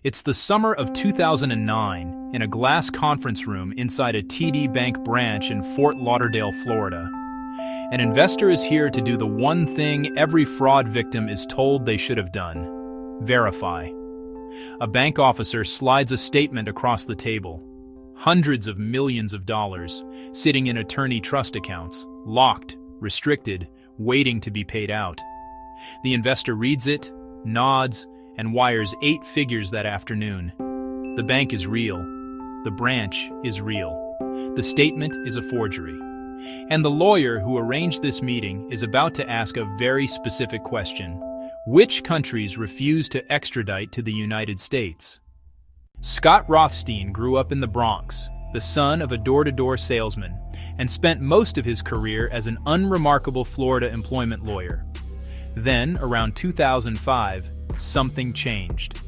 It's the summer of 2009 in a glass conference room inside a TD Bank branch in Fort Lauderdale, Florida. An investor is here to do the one thing every fraud victim is told they should have done: verify. A bank officer slides a statement across the table. Hundreds of millions of dollars sitting in attorney trust accounts, locked, restricted, waiting to be paid out. The investor reads it, nods, and wires 8 figures that afternoon. The bank is real. The branch is real. The statement is a forgery. And the lawyer who arranged this meeting is about to ask a very specific question. Which countries refuse to extradite to the United States? Scott Rothstein grew up in the Bronx, the son of a door-to-door salesman, and spent most of his career as an unremarkable Florida employment lawyer. Then, around 2005, something changed.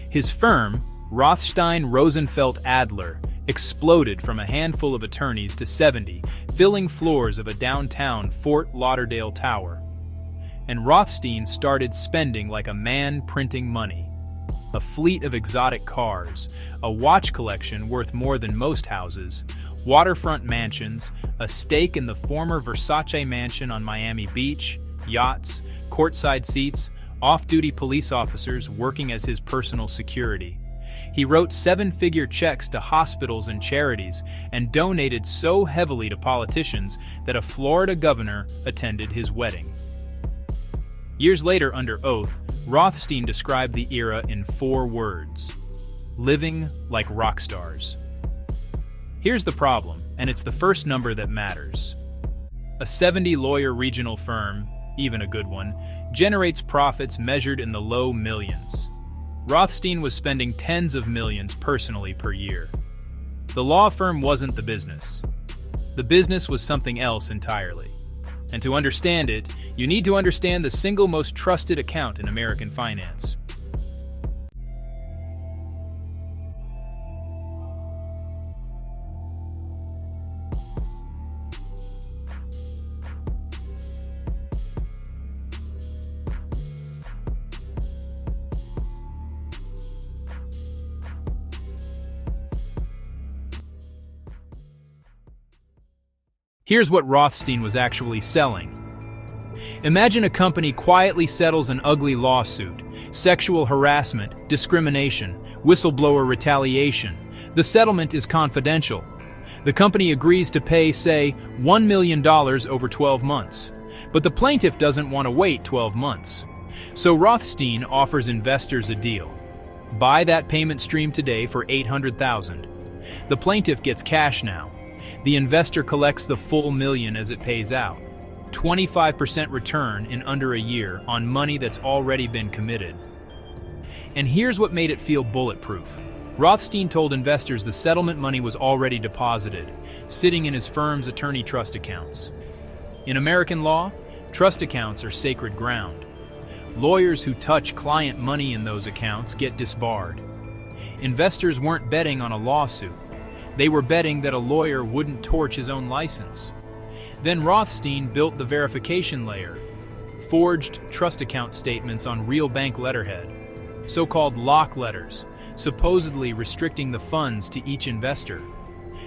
His firm, Rothstein Rosenfeld Adler, exploded from a handful of attorneys to 70, filling floors of a downtown Fort Lauderdale tower. And Rothstein started spending like a man printing money. A fleet of exotic cars, a watch collection worth more than most houses, waterfront mansions, a stake in the former Versace mansion on Miami Beach, yachts, courtside seats, off-duty police officers working as his personal security. He wrote 7-figure checks to hospitals and charities and donated so heavily to politicians that a Florida governor attended his wedding. Years later, under oath, Rothstein described the era in 4 words: living like rock stars. Here's the problem, and it's the first number that matters. A 70-lawyer regional firm, even a good one, generates profits measured in the low millions. Rothstein was spending tens of millions personally per year. The law firm wasn't the business. The business was something else entirely. And to understand it, you need to understand the single most trusted account in American finance. Here's what Rothstein was actually selling. Imagine a company quietly settles an ugly lawsuit: sexual harassment, discrimination, whistleblower retaliation. The settlement is confidential. The company agrees to pay, say, $1 million over 12 months. But the plaintiff doesn't want to wait 12 months. So Rothstein offers investors a deal. Buy that payment stream today for $800,000. The plaintiff gets cash now. The investor collects the full $1 million as it pays out. 25% return in under a year on money that's already been committed. And here's what made it feel bulletproof. Rothstein told investors the settlement money was already deposited, sitting in his firm's attorney trust accounts. In American law, trust accounts are sacred ground. Lawyers who touch client money in those accounts get disbarred. Investors weren't betting on a lawsuit. They were betting that a lawyer wouldn't torch his own license. Then Rothstein built the verification layer, forged trust account statements on real bank letterhead, so-called lock letters, supposedly restricting the funds to each investor.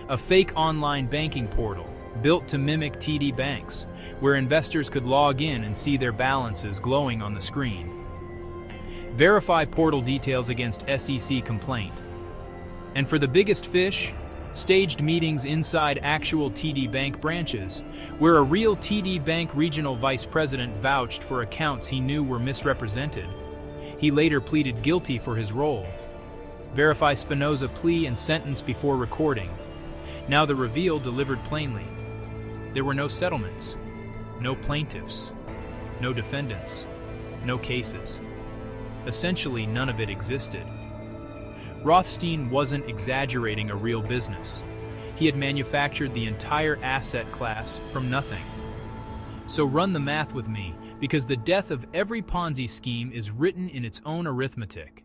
A fake online banking portal, built to mimic TD Banks, where investors could log in and see their balances glowing on the screen. Verify portal details against SEC complaint. And for the biggest fish, staged meetings inside actual TD Bank branches, where a real TD Bank regional vice president vouched for accounts he knew were misrepresented. He later pleaded guilty for his role. Verify Spinoza plea and sentence before recording. Now the reveal delivered plainly. There were no settlements, no plaintiffs, no defendants, no cases. Essentially, none of it existed. Rothstein wasn't exaggerating a real business. He had manufactured the entire asset class from nothing. So run the math with me, because the death of every Ponzi scheme is written in its own arithmetic.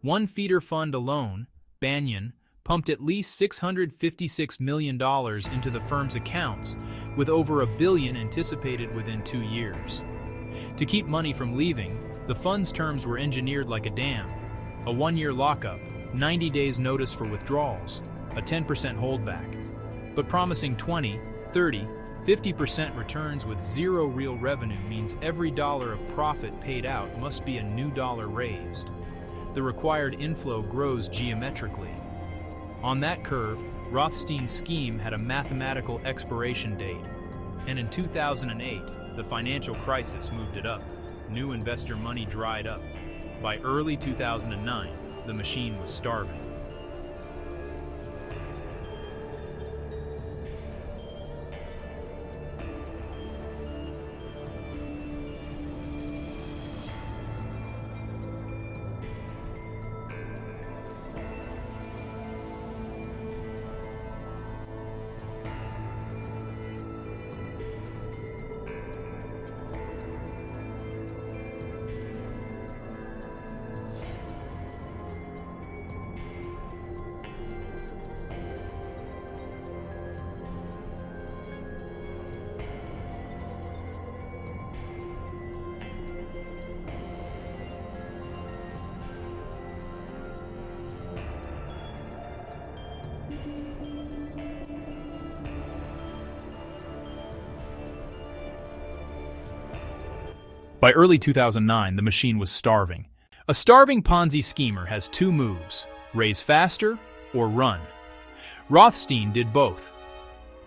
One feeder fund alone, Banyan, pumped at least $656 million into the firm's accounts, with over $1 billion anticipated within 2 years. To keep money from leaving, the fund's terms were engineered like a dam. A 1-year lockup, 90 days notice for withdrawals, a 10% holdback, but promising 20, 30, 50% returns with zero real revenue means every dollar of profit paid out must be a new dollar raised. The required inflow grows geometrically. On that curve, Rothstein's scheme had a mathematical expiration date, and in 2008, the financial crisis moved it up. New investor money dried up. By early 2009, the machine was starving. By early 2009, the machine was starving. A starving Ponzi schemer has two moves: raise faster or run. Rothstein did both.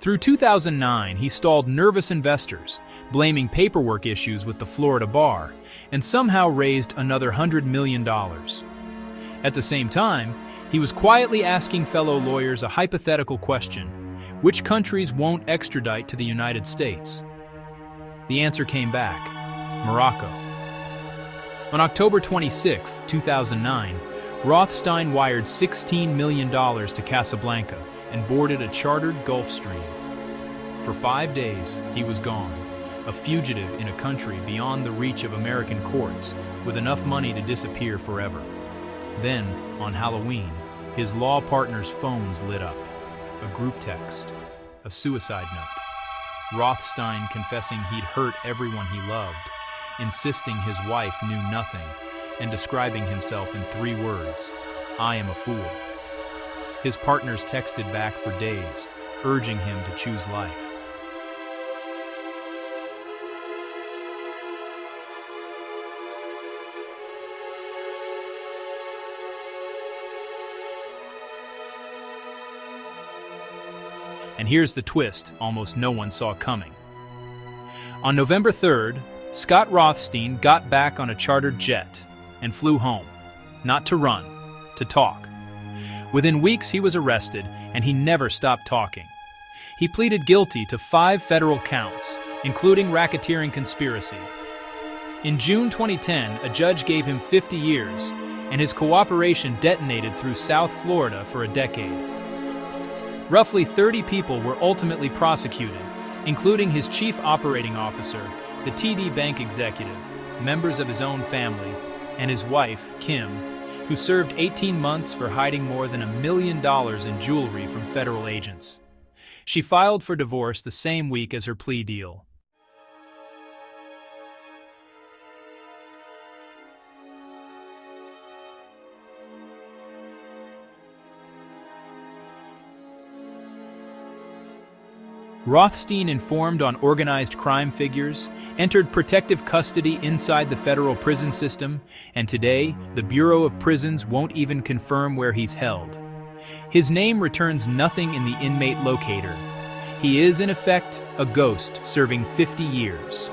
Through 2009, he stalled nervous investors, blaming paperwork issues with the Florida bar, and somehow raised another $100 million. At the same time, he was quietly asking fellow lawyers a hypothetical question: which countries won't extradite to the United States? The answer came back: Morocco. On October 26, 2009, Rothstein wired $16 million to Casablanca and boarded a chartered Gulfstream. For 5 days, he was gone, a fugitive in a country beyond the reach of American courts, with enough money to disappear forever. Then, on Halloween, his law partner's phones lit up. A group text, a suicide note. Rothstein confessing he'd hurt everyone he loved, insisting his wife knew nothing, and describing himself in 3 words: I am a fool. His partners texted back for days, urging him to choose life. And here's the twist almost no one saw coming. On November 3rd, Scott Rothstein got back on a chartered jet and flew home, not to run, to talk. Within weeks, he was arrested, and he never stopped talking. He pleaded guilty to 5 federal counts, including racketeering conspiracy. In June 2010, a judge gave him 50 years, and his cooperation detonated through South Florida for a decade. Roughly 30 people were ultimately prosecuted, including his chief operating officer, the TD Bank executive, members of his own family, and his wife, Kim, who served 18 months for hiding more than $1 million in jewelry from federal agents. She filed for divorce the same week as her plea deal. Rothstein informed on organized crime figures, entered protective custody inside the federal prison system, and today, the Bureau of Prisons won't even confirm where he's held. His name returns nothing in the inmate locator. He is, in effect, a ghost serving 50 years.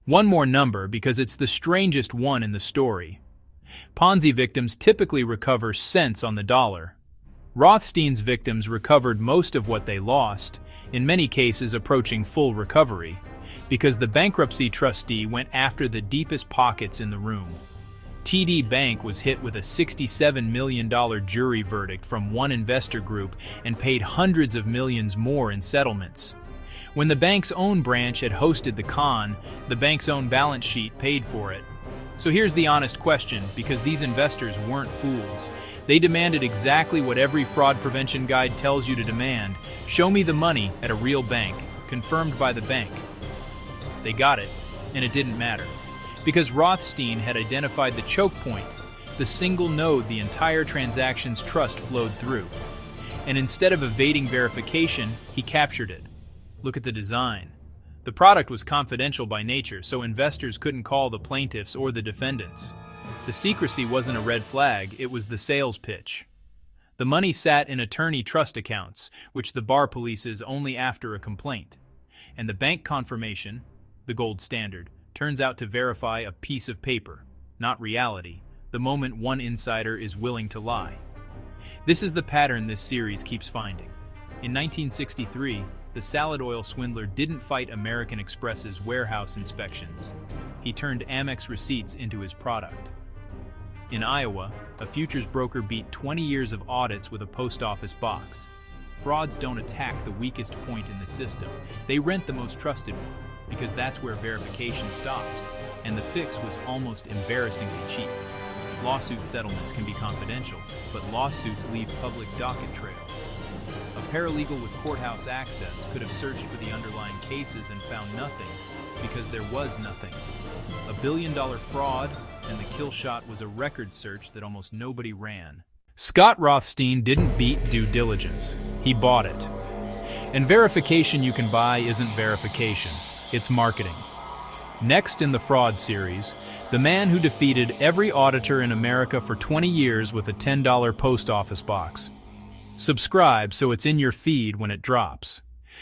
One more number because it's the strangest one in the story. Ponzi victims typically recover cents on the dollar. Rothstein's victims recovered most of what they lost, in many cases approaching full recovery, because the bankruptcy trustee went after the deepest pockets in the room. TD Bank was hit with a $67 million jury verdict from one investor group and paid hundreds of millions more in settlements. When the bank's own branch had hosted the con, the bank's own balance sheet paid for it. So here's the honest question, because these investors weren't fools. They demanded exactly what every fraud prevention guide tells you to demand. Show me the money at a real bank, confirmed by the bank. They got it, and it didn't matter. Because Rothstein had identified the Chokepoint, the single node the entire transaction's trust flowed through. And instead of evading verification, he captured it. Look at the design. The product was confidential by nature, so investors couldn't call the plaintiffs or the defendants. The secrecy wasn't a red flag, it was the sales pitch. The money sat in attorney trust accounts, which the bar polices only after a complaint. And the bank confirmation, the gold standard, turns out to verify a piece of paper, not reality, the moment one insider is willing to lie. This is the pattern this series keeps finding. In 1963, the salad oil swindler didn't fight American Express's warehouse inspections. He turned Amex receipts into his product. In Iowa, a futures broker beat 20 years of audits with a post office box. Frauds don't attack the weakest point in the system. They rent the most trusted one, because that's where verification stops. And the fix was almost embarrassingly cheap. Lawsuit settlements can be confidential, but lawsuits leave public docket trails. A paralegal with courthouse access could have searched for the underlying cases and found nothing, because there was nothing. A billion-dollar fraud, and the kill shot was a record search that almost nobody ran. Scott Rothstein didn't beat due diligence. He bought it. And verification you can buy isn't verification. It's marketing. Next in the fraud series, the man who defeated every auditor in America for 20 years with a $10 post office box. Subscribe so it's in your feed when it drops.